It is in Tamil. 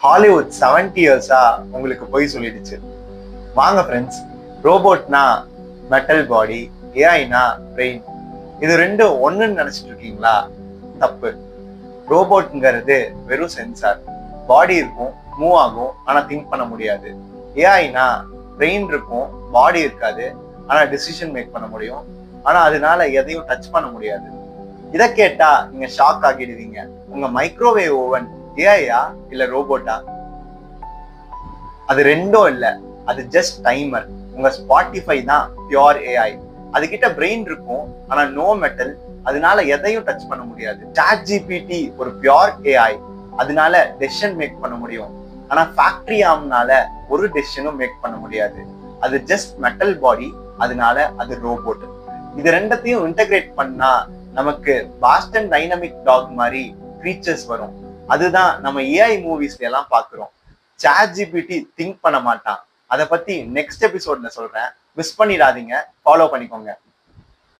ஹாலிவுட் 70 இயர்ஸா உங்களுக்கு போய் சொல்லிடுச்சு. வாங்க ஃப்ரெண்ட்ஸ், ரோபோட்னா மெட்டல் பாடி, ஏஐனா பிரெயின், இது ரெண்டும் ஒண்ணுன்னு நினைச்சிட்டு இருக்கீங்களா? தப்பு. ரோபோட்ங்கிறது வெறும் சென்சார். பாடி இருக்கும், மூவ் ஆகும், ஆனா திங்க் பண்ண முடியாது. ஏஐனா பிரெயின் இருக்கும், பாடி இருக்காது, ஆனா டிசிஷன் மேக் பண்ண முடியும், ஆனா அதனால எதையும் டச் பண்ண முடியாது. இதை கேட்டா நீங்க ஷாக் ஆகிடுவீங்க. உங்க மைக்ரோவேவ் ஓவன் ஏஐயா இல்ல ரோபோட்டா? அது ரெண்டும் இல்ல, அது ஜஸ்ட் டைமர். உங்க ஸ்பாட்டிஃபை தான் பியோர் ஏஐ. அதுகிட்ட பிரெயின் இருக்கும், ஆனா நோ மெட்டல், அதனால எதையும் டச் பண்ண முடியாது. சாட் ஜிபிடி ஒரு பியோர் ஏஐ, அதனால டெசிஷன் மேக் பண்ண முடியும், ஆனா ஃபேக்டரி ஆம்னால ஒரு டெசிஷனும் மேக் பண்ண முடியாது. அது ஜஸ்ட் மெட்டல் பாடி, அதனால அது ரோபோட். இது ரெண்டத்தையும் இன்டகிரேட் பண்ணா நமக்கு பாஸ்டன் டைனமிக் டாக் மாதிரி ஃபீச்சர்ஸ் வரும். அதுதான் நம்ம ஏஐ மூவிஸ்ல எல்லாம் பாக்குறோம். சாட் ஜிபிடி திங்க் பண்ண மாட்டான். அதை பத்தி நெக்ஸ்ட் எபிசோட்ல சொல்றேன். மிஸ் பண்ணிடாதீங்க, ஃபாலோ பண்ணிக்கோங்க.